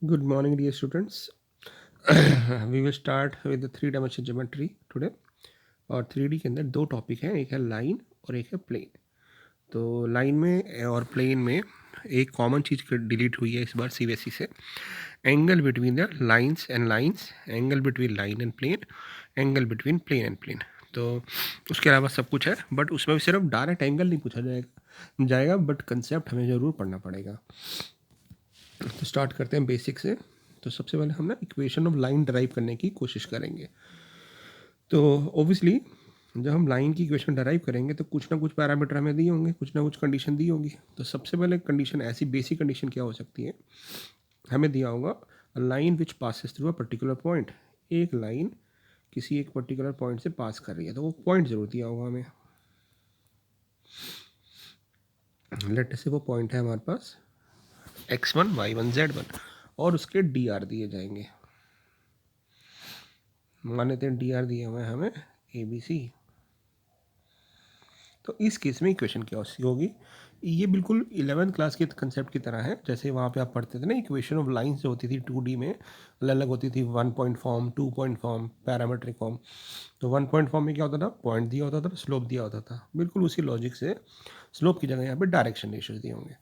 Good morning, dear students. We will start with the three dimension geometry today. और three D के अंदर दो topic हैं, एक है लाइन और एक है प्लेन। तो लाइन में और प्लेन में एक कॉमन चीज़ डिलीट हुई है इस बार सीबीएसई से। Angle between the lines, angle between line and plane, angle between plane and plane. तो उसके अलावा सब कुछ है, बट उसमें भी सिर्फ डायरेक्ट एंगल नहीं पूछा जाएगा बट कंसेप्ट हमें ज़रूर पढ़ना पड़ेगा। तो स्टार्ट करते हैं बेसिक से। तो सबसे पहले हम ना इक्वेशन ऑफ लाइन डराइव करने की कोशिश करेंगे। तो ओबियसली जब हम लाइन की इक्वेशन डराइव करेंगे तो कुछ ना कुछ पैरामीटर हमें दिए होंगे, कुछ ना कुछ कंडीशन दी होगी। तो सबसे पहले कंडीशन, ऐसी बेसिक कंडीशन क्या हो सकती है, हमें दिया होगा line which passes through a particular point. एक लाइन किसी एक पर्टिकुलर पॉइंट से पास कर रही है, तो वो पॉइंट जरूर दिया होगा हमें। लेट से वो पॉइंट है हमारे पास x1 y1 z1 और उसके डी आर दिए जाएंगे। मान लेते हैं डी आर दिए हुए हैं हमें ए बी सी। तो इस केस में इक्वेशन क्या होगी, ये बिल्कुल 11th क्लास के कंसेप्ट की तरह है। जैसे वहाँ पे आप पढ़ते थे ना, इक्वेशन ऑफ लाइंस जो होती थी 2D में अलग अलग होती थी, 1 point form, 2 point form, parametric form. तो 1 पॉइंट फॉर्म में क्या होता था, पॉइंट दिया होता था, स्लोप दिया होता था। बिल्कुल उसी लॉजिक से स्लोप की जगह यहाँ पे डायरेक्शन रेशियोज दिए होंगे।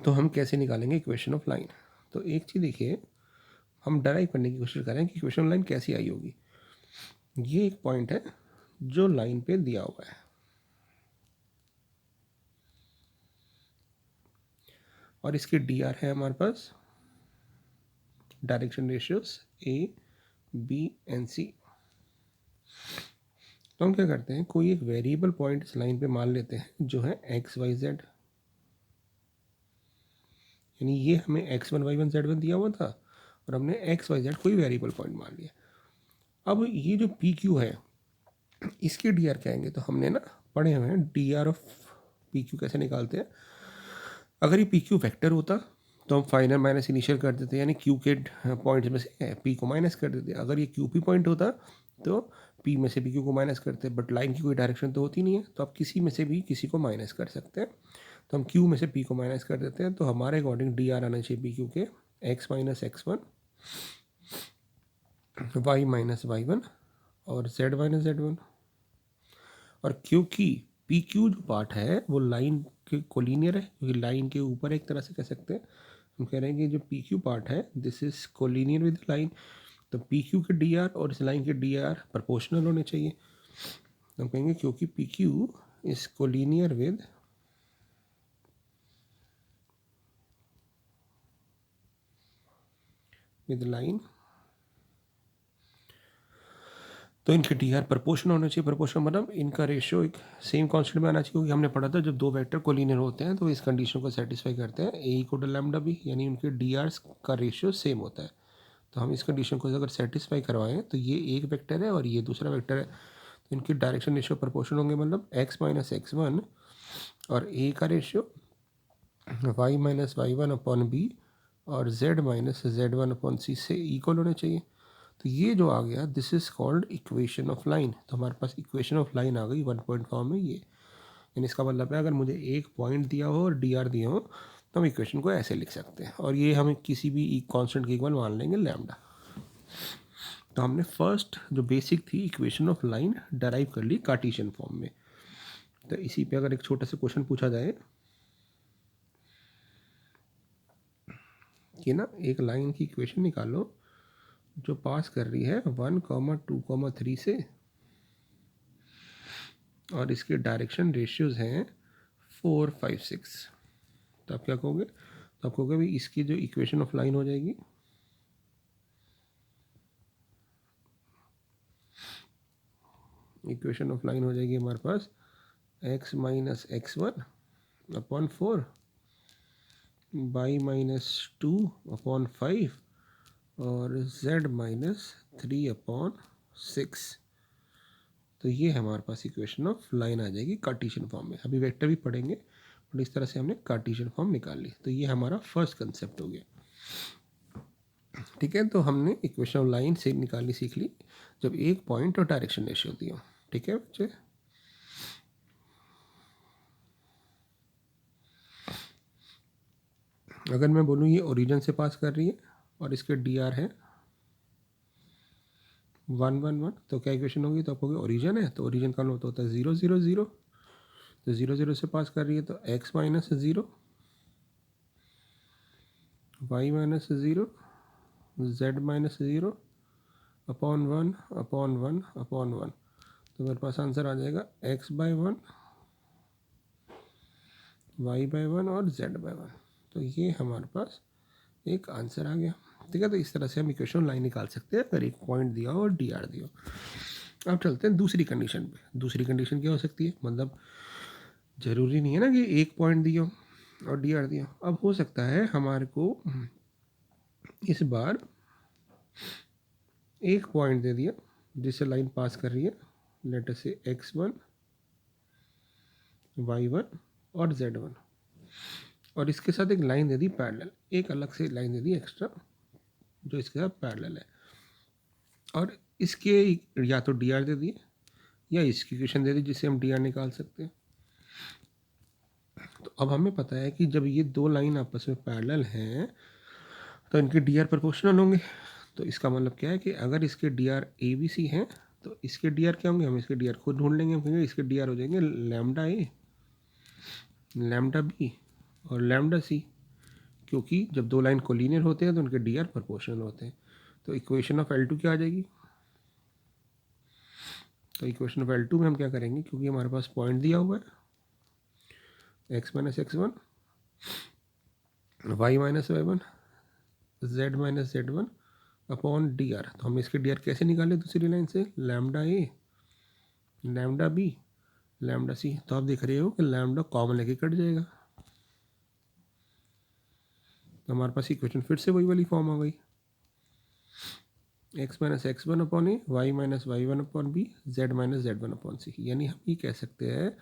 तो हम कैसे निकालेंगे इक्वेशन ऑफ लाइन। तो एक चीज़ देखिए, हम डराइव करने की कोशिश करें कि इक्वेशन ऑफ लाइन कैसी आई होगी। ये एक पॉइंट है जो लाइन पे दिया हुआ है, और इसके डी आर है हमारे पास direction ratios a b and c. तो हम क्या करते हैं, कोई एक वेरिएबल पॉइंट इस लाइन पे मान लेते हैं जो है एक्स वाई जेड। यानी ये हमें x1 y1 z1 दिया हुआ था और हमने एक्स वाई जेड कोई वेरिएबल पॉइंट मान लिया। अब ये जो पी क्यू है, इसके डी आर क्या आएंगे, तो हमने ना पढ़े हुए हैं D r of p Q कैसे निकालते हैं। अगर ये पी क्यू वैक्टर होता तो हम फाइनल माइनस इनिशियल कर देते, यानी क्यू के पॉइंट में से पी को माइनस कर देते। अगर ये क्यू पी पॉइंट होता तो पी में से पी क्यू को माइनस करते, बट लाइन की कोई डायरेक्शन तो होती नहीं है, तो आप किसी में से भी किसी को माइनस कर सकते हैं। तो हम क्यू में से पी को माइनस कर देते हैं, तो हमारे अकॉर्डिंग डी आर आना चाहिए पी क्यू के X minus x1, Y minus y1 और z माइनस z1। और क्योंकि पी क्यू जो पार्ट है वो लाइन के कोलिनियर है, क्योंकि लाइन के ऊपर एक तरह से कह सकते हैं, हम कह रहे हैं कि जो पी क्यू पार्ट है this is collinear with line. तो पी क्यू के डी आर और इस लाइन के डी आर प्रपोर्शनल होने चाहिए। तो हम कहेंगे क्योंकि P Q is collinear with line, तो इनके डी आर प्रपोर्शनल होना चाहिए। प्रपोर्शनल मतलब इनका रेशियो एक सेम कांस्टेंट में आना चाहिए, क्योंकि हमने पढ़ा था जब दो वेक्टर कोलिनियर होते हैं तो इस कंडीशन को सेटिस्फाई करते हैं ए इक्वल लैम्डा बी, यानी उनके डी आर का रेशियो सेम होता है। तो हम इस कंडीशन को अगर सेटिस्फाई करवाएं तो ये एक वेक्टर है और ये दूसरा वेक्टर है, तो इनकी डायरेक्शन रेशियो प्रपोर्शनल होंगे। मतलब एक्स माइनस x1 और ए का ratio Y minus y1 upon B और z minus z1 upon C से इक्वल होने चाहिए। तो ये जो आ गया this is called equation of line. तो हमारे पास इक्वेशन ऑफ लाइन आ गई 1 पॉइंट फॉर्म में ये। यानी इसका मतलब है अगर मुझे एक पॉइंट दिया हो और डी आर दिया हो तो हम इक्वेशन को ऐसे लिख सकते हैं, और ये हमें किसी भी कांस्टेंट के इक्वल मान लेंगे लैम्डा। तो हमने फर्स्ट जो बेसिक थी इक्वेशन ऑफ लाइन डराइव कर ली कार्टेशियन फॉर्म में। तो इसी पे अगर एक छोटा सा क्वेश्चन पूछा जाए कि ना एक लाइन की इक्वेशन निकालो जो पास कर रही है 1, 2, 3 से, और इसके डायरेक्शन रेशियोज हैं 4, 5, 6। तो आप क्या कहोगे, तो आप कहोगे भाई इसकी जो इक्वेशन ऑफ लाइन हो जाएगी, इक्वेशन ऑफ लाइन हो जाएगी हमारे पास x minus x1 upon 4, y minus 2 upon 5 और z माइनस 3 अपॉन 6। तो ये हमारे पास इक्वेशन ऑफ लाइन आ जाएगी कार्टेशियन फॉर्म में। अभी वेक्टर भी पढ़ेंगे, बट इस तरह से हमने कार्टेशियन फॉर्म निकाल ली। तो ये हमारा फर्स्ट कंसेप्ट हो गया। ठीक है, तो हमने इक्वेशन ऑफ लाइन से निकालनी सीख ली जब एक पॉइंट और डायरेक्शन रेशियो होती हो। ठीक है बच्चे, अगर मैं बोलूँ ये ओरिजिन से पास कर रही है और इसके डी आर है 1 1 1, तो क्या इक्वेशन होगी? तो आपको ओरिजिन है तो ओरिजिन का नोट होता है 0 0 0, तो 0 0 से पास कर रही है तो x minus 0, y minus 0, z minus 0 upon 1 upon 1 upon 1। तो मेरे पास आंसर आ जाएगा x/1, y/1 और z/1। तो ये हमारे पास एक आंसर आ गया। ठीक है, तो इस तरह से हम इक्वेशन लाइन निकाल सकते हैं अगर एक पॉइंट दिया हो और डी आर दिया हो। अब चलते हैं दूसरी कंडीशन पे। दूसरी कंडीशन क्या हो सकती है? मतलब ज़रूरी नहीं है ना कि एक पॉइंट दिया हो और डी आर दिया हो। अब हो सकता है हमारे को इस बार एक पॉइंट दे दिया जिससे लाइन पास कर रही है, लेट अस से x1, y1 और z1, और इसके साथ एक लाइन दे दी पैरेलल, एक अलग से लाइन दे दी एक्स्ट्रा जो इसके साथ पैरेलल है, और इसके या तो डी आर दे दिए या इसकी इक्वेशन दे दी जिससे हम डी आर निकाल सकते हैं। तो अब हमें पता है कि जब ये दो लाइन आपस में पैरेलल हैं तो इनके डी आर प्रोपोर्शनल होंगे। तो इसका मतलब क्या है कि अगर इसके D R A B C हैं तो इसके डी आर क्या होंगे? हम इसके डी आर खुद ढूंढ लेंगे। हम कहेंगे इसके डी आर हो जाएंगे लैम्डा ए, लैम्डा बी और लैम्डा सी, क्योंकि जब दो लाइन कोलिनियर होते हैं तो उनके डी आर प्रोपोर्शनल होते हैं। तो इक्वेशन ऑफ L2 क्या आ जाएगी? तो इक्वेशन ऑफ L2 में हम क्या करेंगे, क्योंकि हमारे पास पॉइंट दिया हुआ है x minus x1, y minus y1, z minus z1 upon D R. तो हम इसके डी आर कैसे निकाले दूसरी लाइन से? लैम्डा ए, लैम्डा बी, लैम्डा सी। तो आप देख रहे हो कि लैम्डा कॉमन लेके कट जाएगा, तो हमारे पास इक्वेशन फिर से वही वाली फॉर्म आ गई, x माइनस x1 अपॉन ए, y माइनस y1 अपॉन बी, z माइनस z1 अपॉन सी। यानी हम ये कह सकते हैं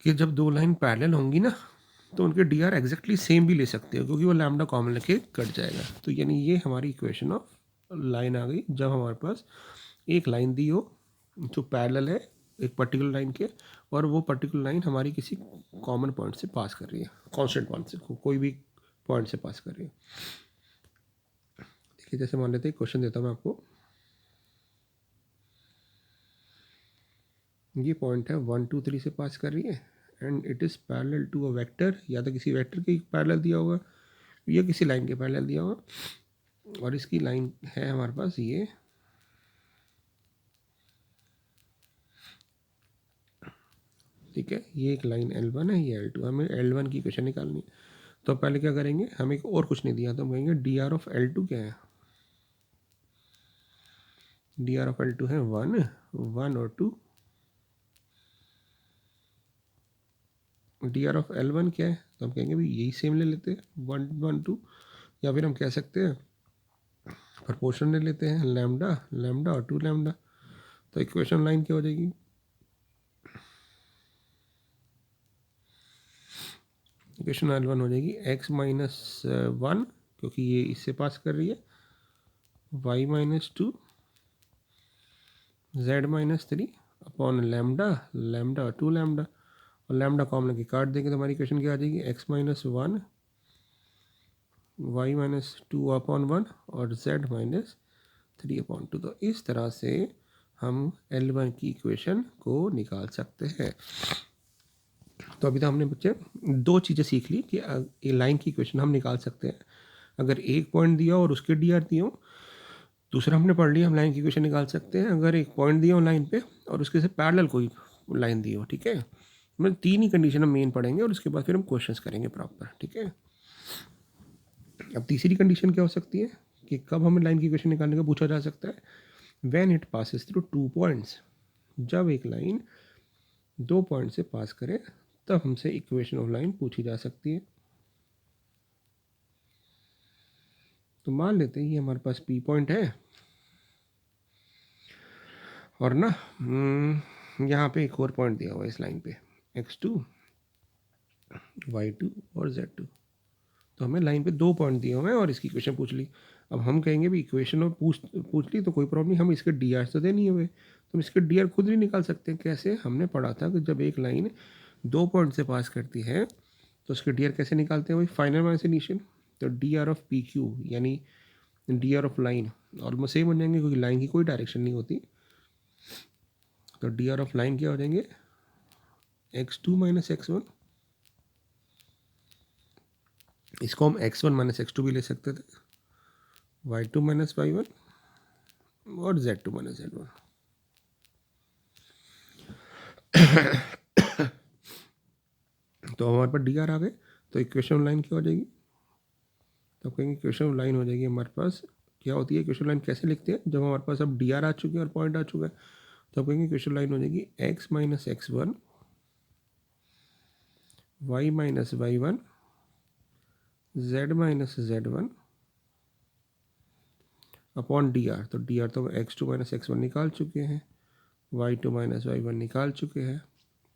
कि जब दो लाइन पैरेलल होंगी ना तो उनके डी आर एग्जैक्टली सेम भी ले सकते हो, क्योंकि वो लैम्डा कॉमन लेके कट जाएगा। तो यानी ये हमारी इक्वेशन ऑफ लाइन आ गई जब हमारे पास एक लाइन दी हो जो पैरेलल है एक पर्टिकुलर लाइन के, और वो पर्टिकुलर लाइन हमारी किसी कॉमन पॉइंट से पास कर रही है, कांस्टेंट पॉइंट से, कोई भी पॉइंट से पास कर रही है। देखिए जैसे मान लेते हैं, क्वेश्चन देता हूँ मैं आपको। ये पॉइंट है 1 2 3 से पास कर रही है and it is parallel to a vector, या तो किसी वेक्टर के पैरेलल दिया होगा या किसी लाइन के पैरेलल दिया होगा, और इसकी लाइन है हमारे पास ये, ठीक है। ये एक लाइन L1 है, ये L2, हमें L1 की इक्वेशन निकालनी है। तो पहले क्या करेंगे, हमें एक और कुछ नहीं दिया तो हम कहेंगे डी आर ऑफ L2 क्या है? डी आर ऑफ L2 है 1 1 और 2। डी आर ऑफ L1 क्या है? तो हम कहेंगे भाई यही सेम ले लेते हैं 1 1 2, या फिर हम कह सकते हैं प्रोपोर्शन ले लेते हैं, लैम्डा लैम्डा और 2 लैम्डा। तो इक्वेशन लाइन क्या हो जाएगी? इक्वेशन L1 हो जाएगी x माइनस 1, क्योंकि ये इससे पास कर रही है, y minus 2, z minus 3 upon lambda lambda और 2 लैम्डा, और लैम्डा कॉमन लेके काट देंगे तो हमारी इक्वेशन क्या आ जाएगी? x minus 1, y minus 2 upon 1 और z माइनस 3 अपॉन 2। तो इस तरह से हम L1 की इक्वेशन को निकाल सकते हैं। तो अभी तक हमने बच्चे दो चीज़ें सीख ली कि ये लाइन की इक्वेशन हम निकाल सकते हैं अगर एक पॉइंट दिया और उसके डी आर दिए हो। दूसरा हमने पढ़ लिया हम लाइन की इक्वेशन निकाल सकते हैं अगर एक पॉइंट दिया हो लाइन पे और उसके से पैरेलल कोई लाइन दी हो, ठीक है। मतलब तीन ही कंडीशन हम मेन पढ़ेंगे और उसके बाद फिर हम क्वेश्चंस करेंगे प्रॉपर, ठीक है। अब तीसरी कंडीशन क्या हो सकती है कि कब हमें लाइन की इक्वेशन निकालने का पूछा जा सकता है? When it passes through 2 points, जब एक लाइन 2 पॉइंट से पास करे तब हमसे इक्वेशन ऑफ लाइन पूछी जा सकती है। तो मान लेते हैं ये हमारे पास पी पॉइंट है और ना यहाँ पे एक और पॉइंट दिया हुआ है इस लाइन पे x2, y2 और z2। तो हमें लाइन पे 2 पॉइंट दिए हुए हैं और इसकी इक्वेशन पूछ ली। अब हम कहेंगे भी इक्वेशन और पूछ ली तो कोई प्रॉब्लम नहीं, हम इसके डी आर तो दे नहीं हुए, तो हम इसके डी आर खुद नहीं निकाल सकते। कैसे? हमने पढ़ा था कि जब एक लाइन 2 पॉइंट से पास करती है तो उसके डी आर कैसे निकालते हैं वही फाइनल माइनस इनिशियल। तो d r of p q यानी d r of line almost same हो जाएंगे क्योंकि लाइन की कोई डायरेक्शन नहीं होती। तो डी आर ऑफ लाइन क्या हो जाएंगे x2 माइनस x1। इसको हम x1 माइनस x2 भी ले सकते थे, y2 माइनस y1 और z2 माइनस z1। तो हमारे पास डी आर आ गए। तो इक्वेशन लाइन क्या हो जाएगी, तो कहेंगे इक्वेशन लाइन हो जाएगी हमारे पास क्या होती है। इक्वेशन लाइन कैसे लिखते हैं, जब हमारे पास अब डी आर आ चुके हैं और पॉइंट आ चुका है तो कहेंगे इक्वेशन लाइन हो जाएगी x minus x1 y minus y1 z minus z1 upon D R. तो डी आर तो x2 माइनस x1 निकाल चुके हैं, y2 माइनस y1 निकाल चुके हैं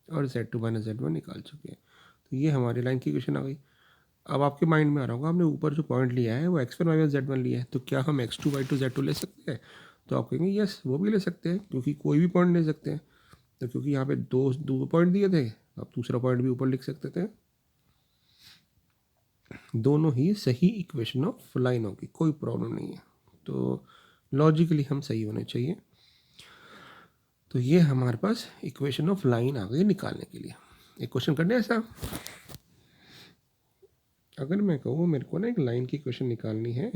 और z2 माइनस z1 निकाल चुके हैं। तो ये हमारी लाइन की इक्वेशन आ गई। अब आपके माइंड में आ रहा होगा हमने ऊपर जो पॉइंट लिया है वो x1 y1 z1 लिया है, तो क्या हम x2 y2 z2 ले सकते हैं। तो आप कहेंगे यस वो भी ले सकते हैं क्योंकि कोई भी पॉइंट ले सकते हैं। तो क्योंकि यहाँ पे दो दो पॉइंट दिए थे आप दूसरा पॉइंट भी ऊपर लिख सकते थे। दोनों ही सही इक्वेशन ऑफ लाइन होगी, कोई प्रॉब्लम नहीं है। तो लॉजिकली हम सही होने चाहिए। तो ये हमारे पास इक्वेशन ऑफ लाइन आ गई निकालने के लिए। एक क्वेश्चन करने ऐसा, अगर मैं कहूँ मेरे को ना एक लाइन की इक्वेशन निकालनी है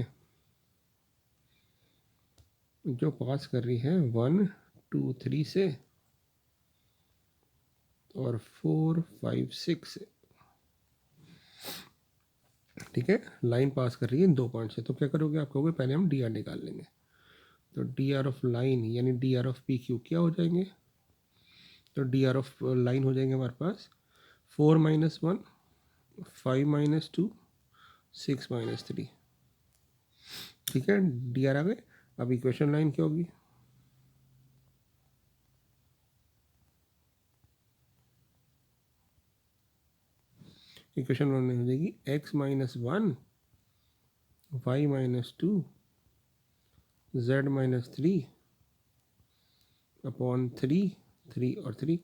जो पास कर रही है 1 2 3 से और 4 5 6 से, ठीक है, लाइन पास कर रही है इन 2 पॉइंट से। तो क्या करोगे आप कहोगे पहले हम डी आर निकाल लेंगे। तो डी आर ऑफ लाइन यानी d r of p Q क्या हो जाएंगे, तो डी आर ऑफ लाइन हो जाएंगे हमारे पास 4 माइनस 1 5 माइनस 2 6 माइनस 3, ठीक है, डी आर आ गए। अब इक्वेशन लाइन क्या होगी, इक्वेशन लाइन हो जाएगी x minus 1 y minus 2 z minus 3 upon 3 और 3।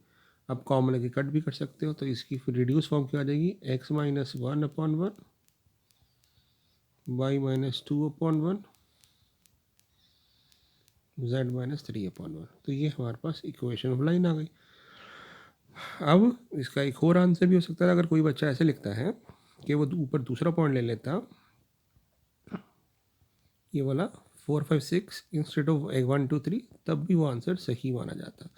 अब कॉमन लेके कट भी कर सकते हो, तो इसकी फिर रिड्यूस फॉर्म क्या आ जाएगी x minus 1 upon 1 y minus 2 upon 1 z minus 3 upon 1। तो ये हमारे पास इक्वेशन ऑफ लाइन आ गई। अब इसका एक और आंसर भी हो सकता है, अगर कोई बच्चा ऐसे लिखता है कि वो ऊपर दूसरा पॉइंट ले लेता ये वाला 4 5 6 इंस्टेड ऑफ 1 2 3, तब भी वो आंसर सही माना जाता।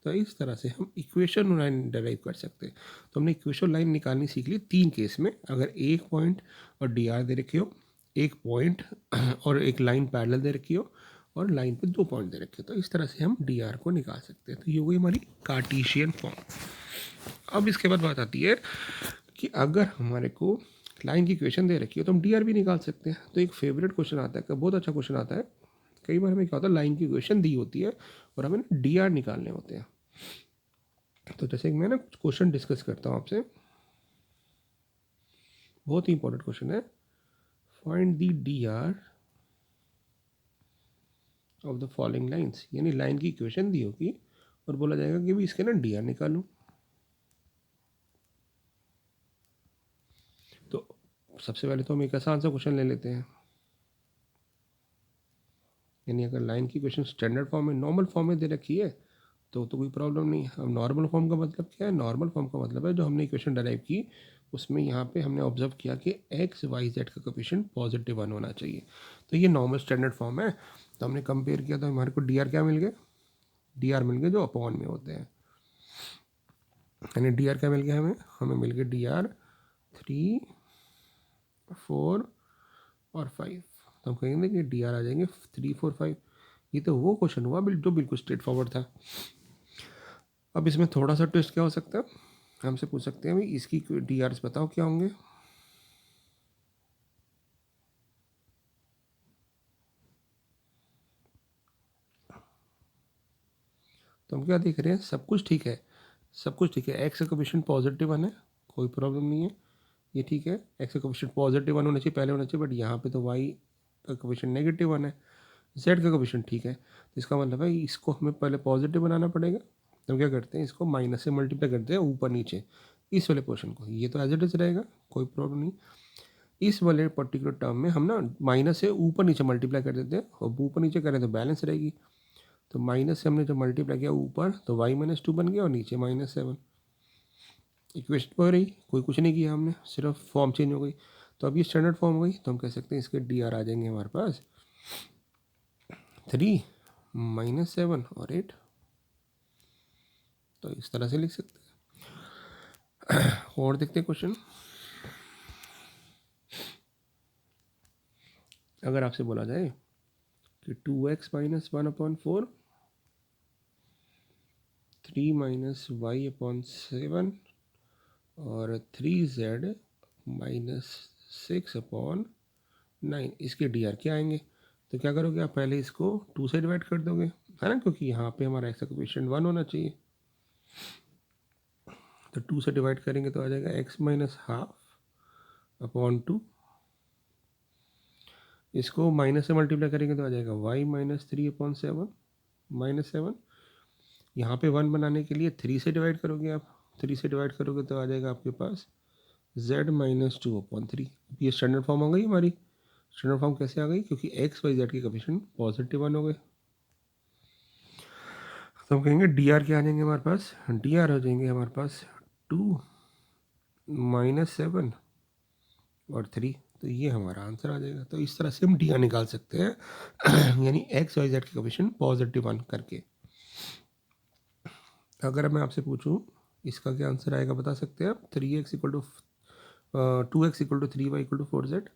तो इस तरह से हम इक्वेशन लाइन डेराइव कर सकते हैं। तो हमने इक्वेशन लाइन निकालनी सीख ली 3 केस में, अगर एक पॉइंट और डी आर दे रखी हो, एक पॉइंट और एक लाइन पैरेलल दे रखी हो और लाइन पे 2 पॉइंट दे रखे हो, तो इस तरह से हम डी आर को निकाल सकते हैं। तो ये हो गई हमारी कार्टेशियन फॉर्म। अब इसके बाद बात आती है कि अगर हमारे को लाइन की इक्वेशन दे रखी हो तो हम डी आर भी निकाल सकते हैं। तो एक फेवरेट क्वेश्चन आता है, बहुत अच्छा क्वेश्चन आता है, कई बार हमें क्या होता है लाइन की इक्वेशन दी होती है और हमें डी आर निकालने होते हैं। तो जैसे मैं ना कुछ क्वेश्चन डिस्कस करता हूँ आपसे, बहुत ही इंपॉर्टेंट क्वेश्चन है, find the D r of the following lines, यानी लाइन की इक्वेशन दी होगी और बोला जाएगा कि भी इसके ना डी आर निकालूँ। तो सबसे पहले तो हम एक आसान सा क्वेश्चन ले लेते हैं, यानी अगर लाइन की इक्वेशन स्टैंडर्ड फॉर्म में नॉर्मल फॉर्म में दे रखी है तो कोई प्रॉब्लम नहीं है। अब नॉर्मल फॉर्म का मतलब क्या है, नॉर्मल फॉर्म का मतलब है जो हमने इक्वेशन डराइव की उसमें यहाँ पे हमने ऑब्जर्व किया कि एक्स वाई जेड का कोफिशिएंट पॉजिटिव 1 होना चाहिए। तो ये नॉर्मल स्टैंडर्ड फॉर्म है। तो हमने कंपेयर किया तो हमारे को डी आर क्या मिल गए, डी आर मिल गए जो अपॉन में होते हैं, यानी डी आर क्या मिल गया हमें मिल गए डी आर 3 4 और 5। तो हम कहेंगे कि डी आर आ जाएंगे 3 4 5। ये तो वो क्वेश्चन हुआ जो बिल्कुल स्ट्रेट फॉरवर्ड था। अब इसमें थोड़ा सा ट्विस्ट क्या हो सकता है, हमसे पूछ सकते हैं भाई इसकी डी आर्स बताओ क्या होंगे। तो हम क्या देख रहे हैं, सब कुछ ठीक है, सब कुछ ठीक है। एक्स का कोफिशिएंट पॉजिटिव 1 है, कोई प्रॉब्लम नहीं है, ये ठीक है। एक्स का कोफिशिएंट पॉजिटिव 1 होना चाहिए, पहले होना चाहिए, बट यहाँ पे तो वाई का कोफिशिएंट नेगेटिव 1 है। जेड का कोफिशिएंट ठीक है, तो इसका मतलब है इसको हमें पहले पॉजिटिव बनाना पड़ेगा। तो हम क्या करते हैं, इसको माइनस से मल्टीप्लाई करते हैं ऊपर नीचे, इस वाले पोर्शन को, ये तो एज इट इज रहेगा, कोई प्रॉब्लम नहीं। इस वाले पर्टिकुलर टर्म में हम ना माइनस से ऊपर नीचे मल्टीप्लाई कर देते हैं, और ऊपर नीचे करें तो बैलेंस रहेगी। तो माइनस से हमने जब मल्टीप्लाई किया ऊपर तो y-2 बन गया और नीचे -7। इक्वेशन हो रही, कोई कुछ नहीं किया हमने, सिर्फ फॉर्म चेंज हो गई। तो अब ये स्टैंडर्ड फॉर्म हो गई, तो हम कह सकते हैं इसके डी आर आ जाएंगे हमारे पास 3 -7 और 8। तो इस तरह से लिख सकते हैं। और देखते हैं क्वेश्चन। अगर आपसे बोला जाए कि 2x - 1/4, 3 - y/7 और 3z - 6/9, इसके डी आर क्या आएंगे? तो क्या करोगे आप, पहले इसको 2 से डिवाइड कर दोगे, है ना, क्योंकि यहाँ पे हमारा एक्स का कोएफिशिएंट 1 होना चाहिए। तो 2 से डिवाइड करेंगे तो आ जाएगा x - ½ 2। इसको माइनस से मल्टीप्लाई करेंगे तो आ जाएगा y - 3/7 -7। यहाँ पे 1 बनाने के लिए 3 से डिवाइड करोगे आप, 3 से डिवाइड करोगे तो आ जाएगा आपके पास z - 2/3। ये स्टैंडर्ड फॉर्म हो गई हमारी। स्टैंडर्ड फॉर्म कैसे आ गई? क्योंकि x y z के कोएफिशिएंट पॉजिटिव 1 हो गए। तो हम कहेंगे डी आर क्या आ जाएंगे हमारे पास? डी आर हो जाएंगे हमारे पास 2 - 7 और 3। तो ये हमारा आंसर आ जाएगा। तो इस तरह से हम डी आर निकाल सकते हैं यानी एक्स वाई जेड के कोएफिशिएंट पॉजिटिव 1 करके। अगर मैं आपसे पूछूं इसका क्या आंसर आएगा, बता सकते हैं आप? 3x = 2x = 3y = 4z।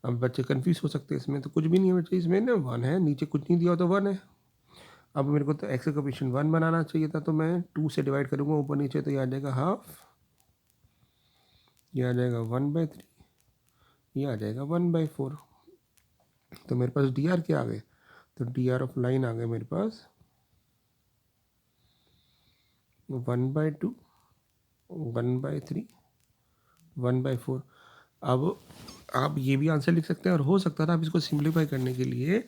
अब बच्चे कंफ्यूज हो सकते हैं, इसमें तो कुछ भी नहीं है बच्चे, इसमें ना 1 है, नीचे कुछ नहीं दिया हो तो 1 है। अब मेरे को तो x का कोएफिशिएंट 1 बनाना चाहिए था, तो मैं 2 से डिवाइड करूँगा ऊपर नीचे, तो ये आ जाएगा हाफ, ये आ जाएगा 1/3, ये आ जाएगा 1/4। तो मेरे पास डी आर क्या आ गए? तो डी आर ऑफ लाइन आ गए मेरे पास 1/2, 1/3, 1/4। अब आप ये भी आंसर लिख सकते हैं, और हो सकता था आप इसको सिंप्लीफाई करने के लिए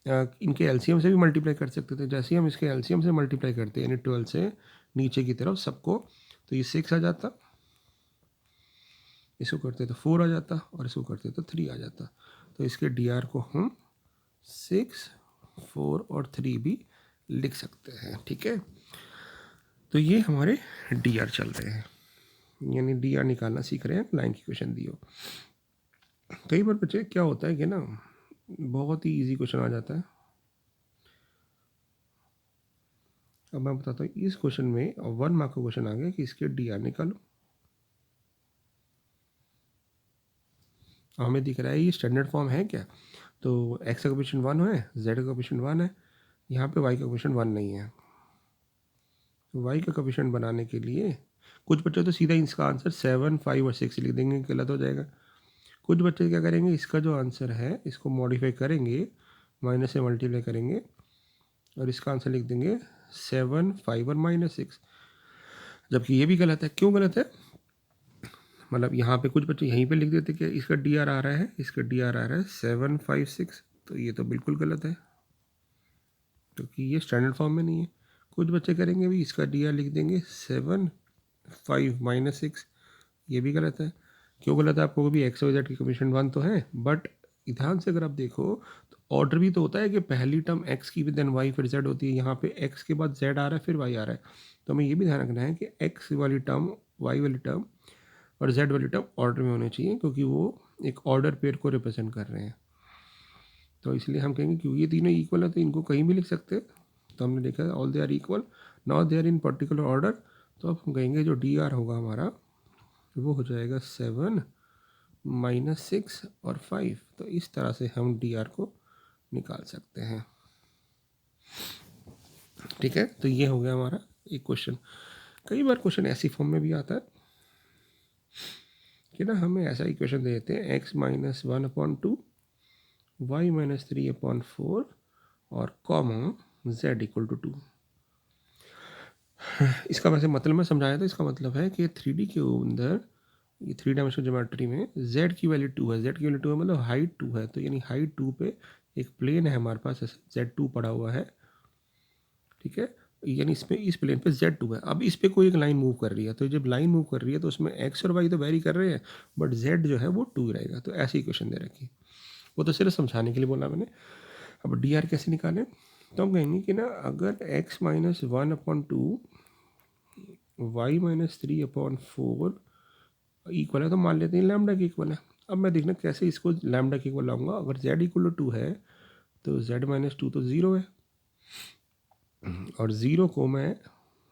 इनके एलसीएम से भी मल्टीप्लाई कर सकते थे। जैसे ही हम इसके एलसीएम से मल्टीप्लाई करते हैं यानी 12 से नीचे की तरफ सबको, तो ये 6 आ जाता, इसको करते तो 4 आ जाता, और इसको करते तो 3 आ जाता। तो इसके डी आर को हम 6, 4 और 3 भी लिख सकते हैं। ठीक है, तो ये हमारे डी आर चल रहे हैं, यानी डी आर निकालना सीख रहे हैं लाइन की क्वेश्चन दी हो। कई बार बच्चे क्या होता है कि ना बहुत ही इजी क्वेश्चन आ जाता है। अब मैं बताता हूँ, इस क्वेश्चन में 1 मार्क का क्वेश्चन आ गया कि इसके डी आर निकालो। हमें दिख रहा है ये स्टैंडर्ड फॉर्म है क्या? तो एक्स का कोएफिशिएंट 1 है, जेड का कोएफिशिएंट 1 है, यहाँ पे वाई का कोएफिशिएंट 1 नहीं है। तो वाई का कोएफिशिएंट बनाने के लिए कुछ बच्चे तो सीधा इसका आंसर 7, 5 और 6 लिख देंगे, गलत हो जाएगा। कुछ बच्चे क्या करेंगे, इसका जो आंसर है इसको मॉडिफाई करेंगे, माइनस से मल्टीप्लाई करेंगे और इसका आंसर लिख देंगे 7, 5 और -6, जबकि ये भी गलत है। क्यों गलत है? मतलब यहाँ पे कुछ बच्चे यहीं पे लिख देते कि इसका डी आर आ रहा है, इसका डी आर आ रहा है 7, 5, 6, तो ये तो बिल्कुल गलत है क्योंकि ये स्टैंडर्ड फॉर्म में नहीं है। कुछ बच्चे करेंगे भी इसका डी आर लिख देंगे 7, 5 -6, ये भी गलत है। क्यों गलत है? आपको भी एक्स वाई जेड की कोएफिशिएंट 1 तो है, बट ध्यान से अगर आप देखो तो ऑर्डर भी तो होता है कि पहली टर्म एक्स की देन वाई फिर जेड होती है। यहाँ पे एक्स के बाद जेड आ रहा है फिर वाई आ रहा है, तो हमें ये भी ध्यान रखना है कि एक्स वाली टर्म, वाई वाली टर्म और जेड वाली टर्म ऑर्डर में होने चाहिए, क्योंकि वो एक ऑर्डर पेयर को रिप्रेजेंट कर रहे हैं। तो इसलिए हम कहेंगे कि ये तीनों इक्वल है तो इनको कहीं भी लिख सकते हैं। तो हमने देखा all they are equal, not they are in particular order. तो अब हम कहेंगे जो डी आर होगा हमारा वो हो जाएगा 7, -6 और 5। तो इस तरह से हम डी आर को निकाल सकते हैं। ठीक है, तो ये हो गया हमारा एक क्वेश्चन। कई बार क्वेश्चन ऐसी फॉर्म में भी आता है कि ना हमें ऐसा इक्वेशन दे देते हैं x - 1/2, y - 3/4 और कॉमा z = 2। इसका वैसे मतलब मैं समझाया था, इसका मतलब है कि 3D के अंदर ये 3 डायमेंशनल ज्योमेट्री में z की वैल्यू 2 है, z की वैल्यू 2 है मतलब हाइट 2 है, तो यानी हाइट 2 पे एक प्लेन है हमारे पास z2 पड़ा हुआ है। ठीक है, यानी इसमें इस प्लेन पे z2 है। अब इस पे कोई एक लाइन मूव कर रही है, तो जब लाइन मूव कर रही है तो उसमें x और y तो वेरी कर रहे हैं, बट z जो है वो 2 रहेगा। तो ऐसी इक्वेशन दे रखी, वो तो सिर्फ समझाने के लिए बोला मैंने। अब डी आर कैसे निकालें, तो हम कहेंगे कि ना अगर x माइनस 1/2 y-3/4 इक्वल है, तो मान लेते हैं लैम्डा के इक्वल है। अब मैं देखना कैसे इसको लैम्डा के इक्वल लाऊंगा। अगर z इक्वल टू 2 है तो z-2 तो 0 है, और 0 को मैं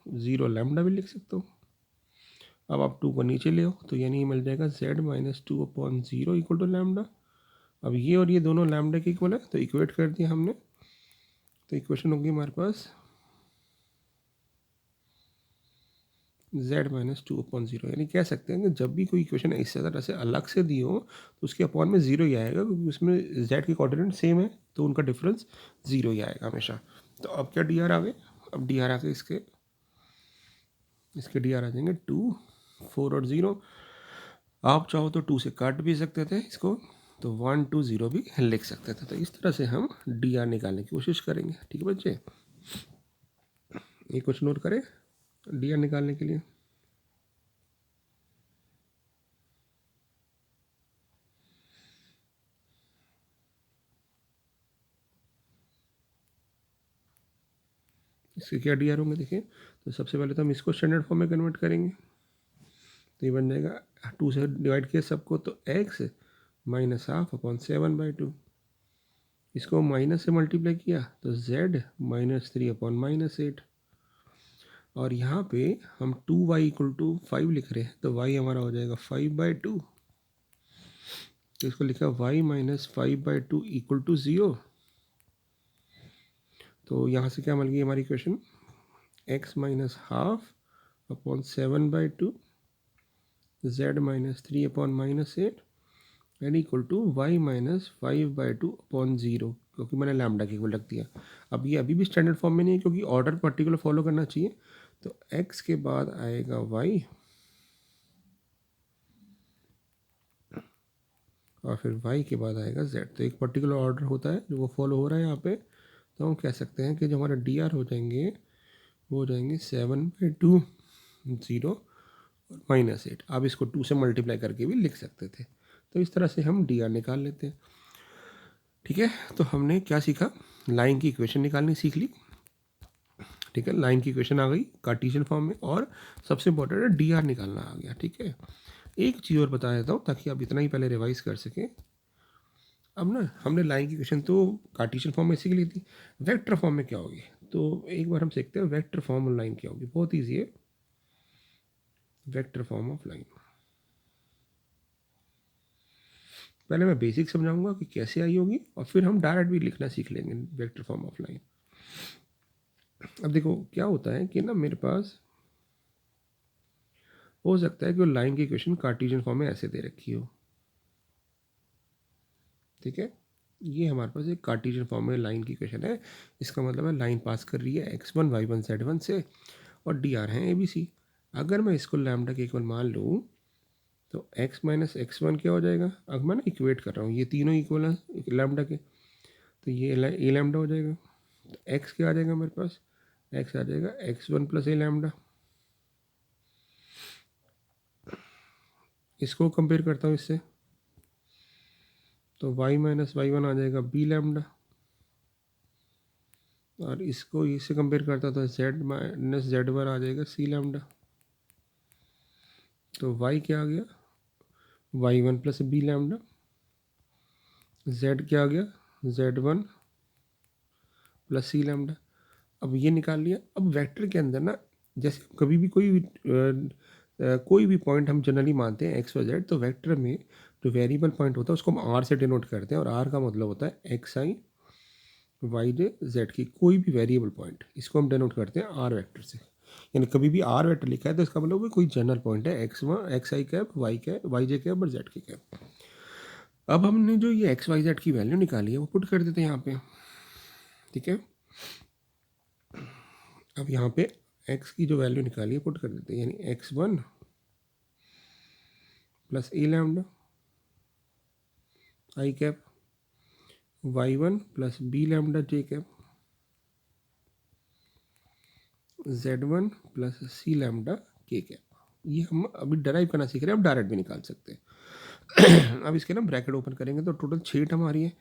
0 लैम्डा भी लिख सकता हूँ। अब आप 2 को नीचे ले आओ, तो यानी मिल जाएगा z-2/0 इक्वल टू लैम्डा। अब ये और ये दोनों लैम्डा के इक्वल है, तो इक्वेट कर दिया हमने। तो इक्वेशन होगी हमारे पास z-2/0, यानी कह सकते हैं कि जब भी कोई इक्वेशन इस तरह से अलग से दी हो तो उसके अपॉन में 0 ही आएगा, क्योंकि उसमें z के कोऑर्डिनेट सेम है, तो उनका डिफरेंस 0 ही आएगा हमेशा। तो अब क्या डी आर आ गए, अब डी आर आ गए इसके डी आर आ जाएंगे 2, 4 और 0। आप चाहो तो 2 से काट भी सकते थे इसको, तो 1, 2, 0 भी लिख सकते थे। तो इस तरह से हम डी आर निकालने की कोशिश करेंगे। ठीक है बच्चे, एक क्वेश्चन और करें डी आर निकालने के लिए। इसके क्या डी आर होंगे देखिए। तो सबसे पहले तो हम इसको स्टैंडर्ड फॉर्म में कन्वर्ट करेंगे, तो ये बन जाएगा 2 से डिवाइड किया सबको, तो x -12/7/2। इसको माइनस से मल्टीप्लाई किया तो z-3/-8। और यहाँ पे हम 2y इक्वल टू 5 लिख रहे हैं, तो y हमारा हो जाएगा 5/2। तो इसको लिखा y-5/2 इक्वल टू 0। तो यहाँ से क्या मिल गई हमारी equation, x -12/7/2 z-3/-8 an equal to y-5/2/0, क्योंकि मैंने लैम्डा के इक्वल रख दिया। अब ये अभी भी स्टैंडर्ड फॉर्म में नहीं है, क्योंकि ऑर्डर पर्टिकुलर फॉलो करना चाहिए। तो x के बाद आएगा y, और फिर y के बाद आएगा z। तो एक पर्टिकुलर ऑर्डर होता है जो वो फॉलो हो रहा है यहाँ पे। तो हम कह सकते हैं कि जो हमारा डी आर हो जाएंगे वो हो जाएंगे 7/2, 0 और -8। आप इसको 2 से मल्टीप्लाई करके भी लिख सकते थे। तो इस तरह से हम डी आर निकाल लेते हैं। ठीक है, तो हमने क्या सीखा, लाइन की इक्वेशन निकालनी सीख ली। ठीक है, लाइन की इक्वेशन आ गई कार्टेशियन फॉर्म में, और सबसे इंपॉर्टेंट है डी आर निकालना आ गया। ठीक है, एक चीज़ और बता देता हूँ ताकि आप इतना ही पहले रिवाइज कर सकें। अब ना हमने लाइन की इक्वेशन तो कार्टेशियन फॉर्म में सीख ली थी, वेक्टर फॉर्म में क्या होगी। तो एक बार हम सीखते हैं वेक्टर फॉर्म ऑफ लाइन क्या होगी। बहुत ईजी है, वेक्टर फॉर्म ऑफ लाइन। पहले मैं बेसिक समझाऊंगा कि कैसे आई होगी, और फिर हम डायरेक्ट भी लिखना सीख लेंगे वेक्टर फॉर्म ऑफ लाइन। अब देखो क्या होता है कि ना मेरे पास हो सकता है कि वो लाइन की इक्वेशन कार्टेशियन फॉर्म में ऐसे दे रखी हो। ठीक है, ये हमारे पास एक कार्टेशियन फॉर्म में लाइन की इक्वेशन है। इसका मतलब है लाइन पास कर रही है x1 y1 z1 से, और डी आर है ABC। अगर मैं इसको लैम्डा के इक्वल मान लूँ तो x -x1 क्या हो जाएगा। अब मैं ना इक्वेट कर रहा हूँ, ये तीनों इक्वल हैं लैम्डा के, तो ये ए लैम्डा हो जाएगा। तो x क्या आ जाएगा मेरे पास, x आ जाएगा x1 + a लैम्डा। इसको कंपेयर करता हूँ इससे, तो y -y1 आ जाएगा b लैम्डा, और इसको इससे कंपेयर करता तो z-z1 आ जाएगा c लैम्डा। तो y क्या आ गया, y1 + b लैम्डा। z क्या आ गया, z1 + c लैम्डा। अब ये निकाल लिया। अब वेक्टर के अंदर ना, जैसे कभी भी कोई भी पॉइंट हम जनरली मानते हैं x y z, तो वेक्टर में जो वेरिएबल पॉइंट होता है उसको हम r से डिनोट करते हैं, और r का मतलब होता है x i y j z की कोई भी वेरिएबल पॉइंट, इसको हम डिनोट करते हैं r वेक्टर से। यानी कभी भी r वेक्टर लिखा है तो इसका मतलब कोई जनरल पॉइंट है x i cap, y cap, y j cap और z की कैप। अब हमने जो ये x y z की वैल्यू निकाली है वो पुट कर देते हैं यहाँ पे। ठीक है, अब यहाँ पे x की जो वैल्यू निकाली है पुट कर देते हैं, यानी x1 + a lambda i cap, y1 + b lambda j cap, Z1 plus C lambda K cap. ये हम अभी डराइव करना सीख रहे हैं, अब डायरेक्ट भी निकाल सकते हैं। अब इसके ना ब्रैकेट ओपन करेंगे तो टोटल 6 टर्म आ रही है।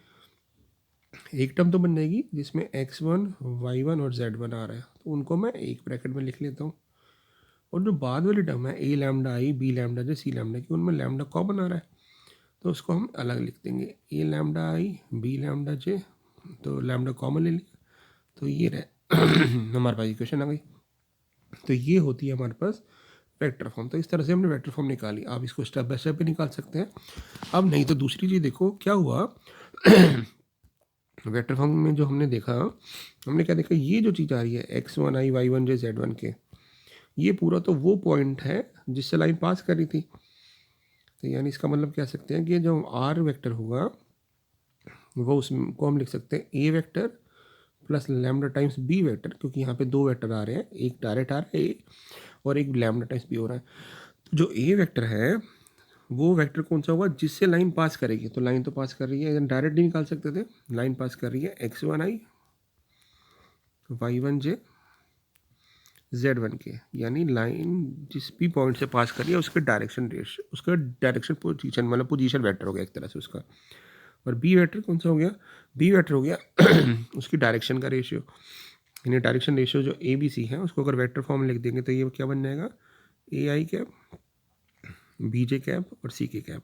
एक टर्म तो बन जाएगी जिसमें x1, y1 और z1 आ रहा है, तो उनको मैं एक ब्रैकेट में लिख लेता हूँ। और जो बाद वाली टर्म है a lambda i, b lambda J, c lambda की, उनमें लैम्डा कॉमन आ रहा है, तो उसको हम अलग लिख देंगे। a lambda i, b lambda j, तो लैम्डा कॉमन ले लिया, तो ये रहे हमारे पास इक्वेशन आ गई। तो ये होती है हमारे पास वेक्टर फॉर्म। तो इस तरह से हमने वेक्टर फॉर्म निकाली। आप इसको स्टेप बाय स्टेप भी निकाल सकते हैं। अब नहीं तो दूसरी चीज़ देखो क्या हुआ। वेक्टर फॉर्म में जो हमने देखा, हमने क्या देखा, ये जो चीज़ आ रही है x1 आई, y1 जे, z1 के, ये पूरा तो वो पॉइंट है जिससे लाइन पास कर रही थी। तो यानी इसका मतलब कह सकते हैं कि जो r वेक्टर होगा वो उसको हम लिख सकते हैं a vector plus lambda times b vector, क्योंकि यहाँ पे दो वेक्टर आ रहे हैं, एक डायरेक्ट आ रहा है a और एक लैम्डा टाइम्स b हो रहा है। तो जो a वेक्टर है वो वेक्टर कौन सा होगा जिससे लाइन पास करेगी। तो लाइन तो पास कर रही है, डायरेक्ट नहीं निकाल सकते थे, लाइन पास कर रही है x1 आई, y1 जे, z1 के, यानी लाइन जिस भी पॉइंट से पास कर रही है उसके डायरेक्शन रेशियो, उसका डायरेक्शन पोजीशन, मतलब पोजीशन वेक्टर हो गया एक तरह से उसका। और बी वेक्टर कौन सा हो गया, बी वेक्टर हो गया उसकी डायरेक्शन का रेशियो। यानी डायरेक्शन रेशियो जो ए बी सी है उसको अगर वेक्टर फॉर्म में लिख देंगे तो ये क्या बन जाएगा, ए आई कैप, बी जे कैप और सी के कैप।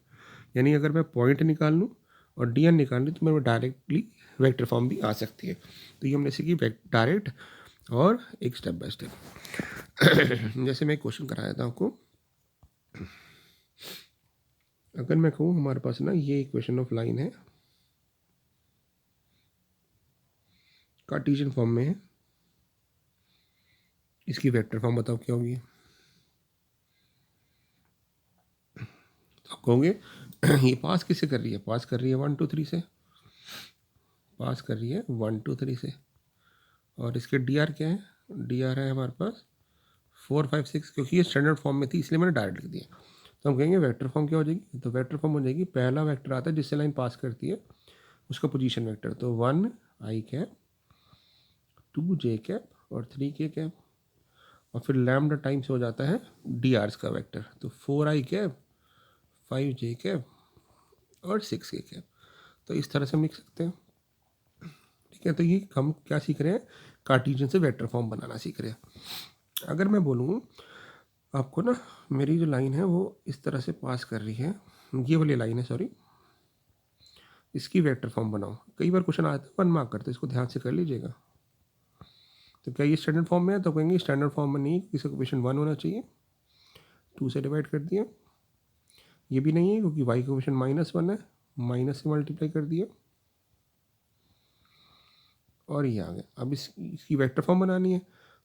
यानी अगर मैं पॉइंट निकाल लूँ और डी एन निकाल लूँ तो मेरे डायरेक्टली वेक्टर फॉर्म भी आ सकती है। तो ये हमने सीखी डायरेक्ट और एक स्टेप बाय स्टेप। जैसे मैं क्वेश्चन कराया था आपको, अगर मैं कहूँ हमारे पास ना ये इक्वेशन ऑफ लाइन है, कार्टेशियन फॉर्म में है, इसकी वेक्टर फॉर्म बताओ क्या होगी। तो आप कहोगे ये पास किससे कर रही है, पास कर रही है 1 2 3 से, पास कर रही है 1 2 3 से। और इसके डी आर क्या है, डी आर है हमारे पास 4 5 6, क्योंकि ये स्टैंडर्ड फॉर्म में थी इसलिए मैंने डायरेक्ट लिख दिया। तो हम कहेंगे वेक्टर फॉर्म क्या हो जाएगी, तो वेक्टर फॉर्म हो जाएगी, पहला वेक्टर आता है जिससे लाइन पास करती है उसका पोजीशन वेक्टर, तो 1 आई कैप, 2 जे कैप और 3 के कैप, और फिर लैम्डा टाइम्स हो जाता है डी आर्स का वेक्टर, तो 4 आई कैप, 5 जे कैप और 6 के कैप। तो इस तरह से हम लिख सकते हैं। ठीक है, तो ये हम क्या सीख रहे हैं, कार्टेशियन से वेक्टर फॉर्म बनाना सीख रहे हैं। अगर मैं बोलूँ आपको ना, मेरी जो लाइन है वो इस तरह से पास कर रही है, ये वाली लाइन है सॉरी, इसकी वेक्टर फॉर्म बनाओ। कई बार क्वेश्चन आता है 1 मार्क करते, इसको ध्यान से कर लीजिएगा। तो क्या ये स्टैंडर्ड फॉर्म में है, तो कहेंगे स्टैंडर्ड फॉर्म में नहीं, इसका कोएफिशिएंट 1 होना चाहिए, 2 से डिवाइड कर दिया। ये भी नहीं है क्योंकि y का कोएफिशिएंट -1 है, माइनस से मल्टीप्लाई कर दिया और ये आ गया। अब इसकी वेक्टर फॉर्म बनानी है,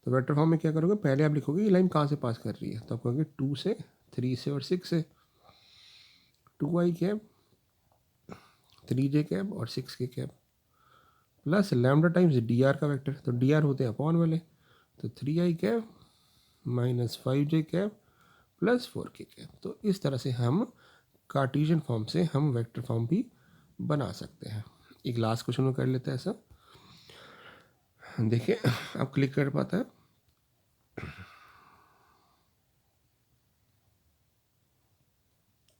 तो वेक्टर फॉर्म में क्या करोगे, पहले आप लिखोगे ये लाइन कहाँ से पास कर रही है, तो आप कहोगे 2 से, 3 से और 6 से। 2 आई कैप, 3 जे कैप और 6 के cap plus lambda times D R का वेक्टर, तो डी आर होते हैं अपॉन वाले, तो 3 आई कैप माइनस 5 जे कैप प्लस 4 के कैप। तो इस तरह से हम कार्टेशियन फॉर्म से हम वेक्टर फॉर्म भी बना सकते हैं। एक लास्ट क्वेश्चन में कर लेते हैं ऐसा, देखिए आप क्लिक कर पाता है,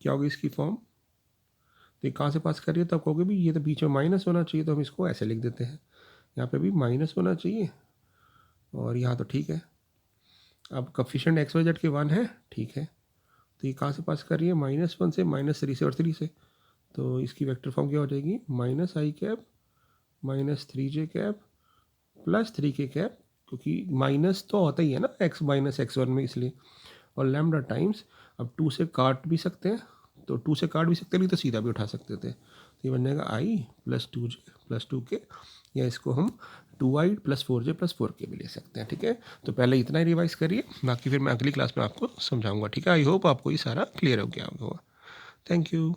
क्या होगी इसकी फॉर्म, तो ये कहाँ से पास कर रही है, तो आप कहोगे भी ये तो बीच में माइनस होना चाहिए, तो हम इसको ऐसे लिख देते हैं, यहाँ पे भी माइनस होना चाहिए और यहाँ तो ठीक है। अब कोएफिशिएंट एक्स वाई जेड के 1 है, ठीक है, तो ये कहाँ से पास कर रही है, -1 से, -3 से और 3 से। तो इसकी वेक्टर फॉर्म क्या हो जाएगी, माइनस आई कैप माइनस 3 जे कैप प्लस 3 के कैप, क्योंकि माइनस तो होता ही है ना x माइनस x1 में, इसलिए, और लैम्डा टाइम्स, अब 2 से काट भी सकते हैं, तो 2 से काट भी सकते नहीं तो सीधा भी उठा सकते थे, तो ये बन जाएगा i plus 2j plus 2k, या इसको हम 2i plus 4j plus 4k भी ले सकते हैं। ठीक है, तो पहले इतना ही रिवाइज करिए, बाकी फिर मैं अगली क्लास में आपको समझाऊंगा। ठीक है, आई होप आपको ये सारा क्लियर हो गया होगा। Thank you.